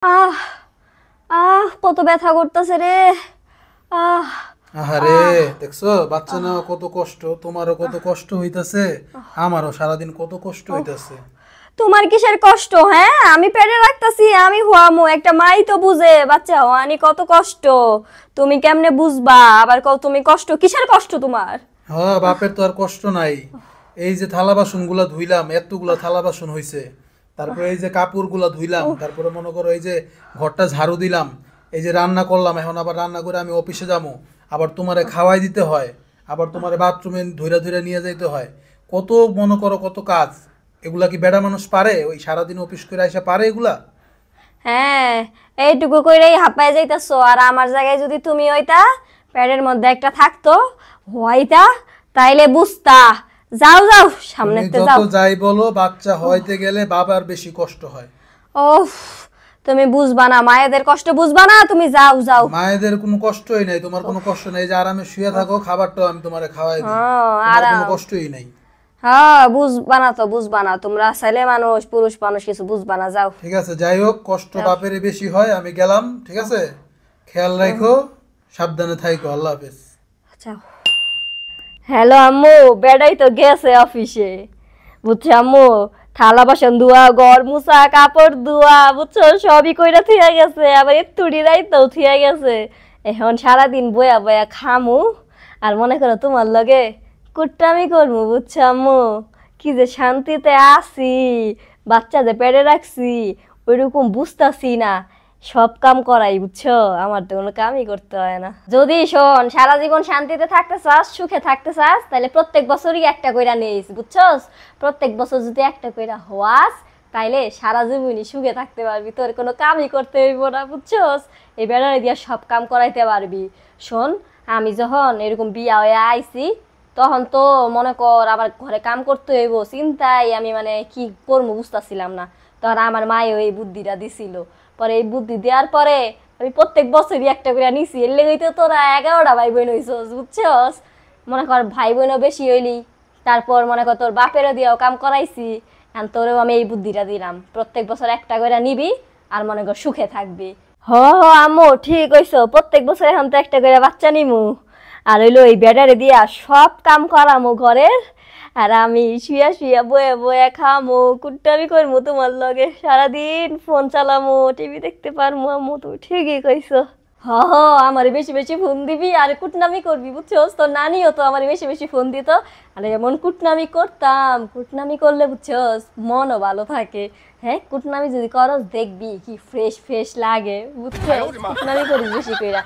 আহ আহ কত ব্যথা করতেছে রে। আহ আহারে, দেখছো বাচ্চা নেওয়া কত কষ্ট, তোমারও কত কষ্ট হইতাছে, আমারও সারাদিন কত কষ্ট হইতাছে। তোমার কিসের কষ্ট? হ্যাঁ, আমি পেটে রাখতাছি, আমি হুয়ামু, একটা মাই তো বুঝে বাচ্চা হওয়ানি কত কষ্ট। তুমি কেমনে বুঝবা? আবার কও তুমি কষ্ট, কিসের কষ্ট তোমার? হ্যাঁ, বাপের তো আর কষ্ট নাই। এই যে থালা বাসন গুলা ধুইলাম, এতগুলা থালা বাসন হইছে। তারপরে এই যে কাপড় গুলা ধুইলাম, তারপরে মনে করো এই যে ঘরটা ঝাড়ু দিলাম, এই যে রান্না করলাম, এখন আবার রান্না করে আমি অফিসে যাবো, আবার তোমারে খাওয়াই দিতে হয়, আবার তোমারে বাথরুমে ধইরা ধইরা নিয়ে যাইতে হয়। কত মনে করো কত কাজ। এগুলা কি বেড়া মানুষ পারে? ওই সারাদিন অফিস করে আইসা পারে এগুলা? হ্যাঁ, এইটুকু কইরেই হাঁপায় যাইতাছো। আর আমার জায়গায় যদি তুমি হইতা, পেটের মধ্যে একটা থাকতো, হইতা, তাইলে বুঝতা। যাও যাও, তুমি সামনেতে যত যাও। যাই বলো, বাচ্চা হইতে গেলে বাবার বেশি কষ্ট হয়। ওফ, তুমি বুঝবা না, মায়েদের কষ্ট বুঝবা না, তুমি যাও যাও। মায়েদের কোনো কষ্টই নাই, তোমার কোনো কষ্ট নাই, যে আরামে শুয়ে থাকো, খাবারটাও আমি তোমারে খাওয়াই দিই, হ্যাঁ, তোমার কোনো আরাম। কষ্টই নাই। হ্যাঁ, বুঝবা না তো বুঝবা না, তোমরা ছেলে মানুষ, পুরুষ মানুষ, কিছু বুঝবা না, যাও ঠিক আছে, যাই হোক, কষ্ট যাও। বাপেরই বেশি হয়, আমি গেলাম, ঠিক আছে? খেয়াল রাখো, সাবধানে থাইকো, আল্লাহ হাফেজ। যাও। হ্যালো আম্মু, বেড়াই তো গেছে অফিসে, বুঝছো আম্মু? থালা বাসন ধোয়া, ঘর মুছা, কাপড় ধোয়া, বুঝছো, সবই কইরা থিয়া গেছে, আবার একটুড়ি রাইতেও থিয়া গেছে। এখন সারাদিন বয়া বয়া খামু, আর মনে করো তোমার লগে কুট্টামি করমু, বুঝছো আম্মু? কি যে শান্তিতে আছি, বাচ্চা যে পেটে রাখছি, ওইরকম বুঝতাছি না। সব কাম করাই, বুঝছো, আমার তো কোনো কামই করতে হয় না। যদি শোন, সারা জীবন শান্তিতে থাকতে চাস, সুখে থাকতে চাস, তাহলে প্রত্যেক বছরই একটা কইরা নিস, বুঝছস? প্রত্যেক বছর যদি একটা কইরা হওয়াস, তাইলে সারা জীবনই সুখে থাকতে পারবি, তোর কোনো কামই করতে হইব না, বুঝছস? এই বেড়ারে দিয়া সব কাম করাইতে পারবি। শোন, আমি যখন এরকম বিয়া হয়ে আইছি, তখন তো মনে কর আবার ঘরে কাম করতে হইব, চিন্তায় আমি মানে কি করবো বুঝতেছিলাম না। তখন আমার মায়ে এই বুদ্ধিটা দিছিল। পরে এই বুদ্ধি দেওয়ার পরে আমি প্রত্যেক বছরই একটা করে নিছি। এর লেগেই তো তোরা 11টা ভাই বোন হইছস, বুঝছস? মনে কর ভাই বোনও বেশি হইলি, তারপর মনে কর তোর বাপেরও দিয়েও কাম করাইছি। এখন তোরেও আমি এই বুদ্ধিটা দিলাম, প্রত্যেক বছর একটা করে নিবি, আর মনে কর সুখে থাকবি। হ হ আম্মু, ঠিক হইছো, প্রত্যেক বছর এখন তো একটা করে বাচ্চা নিমু, আর হইলো এই বেডারে দিয়া সব কাম করামু ঘরের, আর আমি শুয়া শুয়া বয়ে বয়ে খামু, কুট্টামি করমু তোমার লগে, সারাদিন ফোন চালামু, টিভি দেখতে পারমু। আম্মু তুমি ঠিকই কইছো। হ হ, আমার বেশি বেশি ফোন দিবি আর কুটনামি করবি, বুঝছস? তোর নানিও তো আমার বেশি বেশি ফোন দিত, আর এমন কুটনামি করতাম, কুটনামি করলে বুঝছস মনও ভালো থাকে। হ্যাঁ, কুটনামি যদি করস দেখবি কি ফ্রেশ ফ্রেশ লাগে, বুঝছস? কুটনামি করিস বেশি কইরা।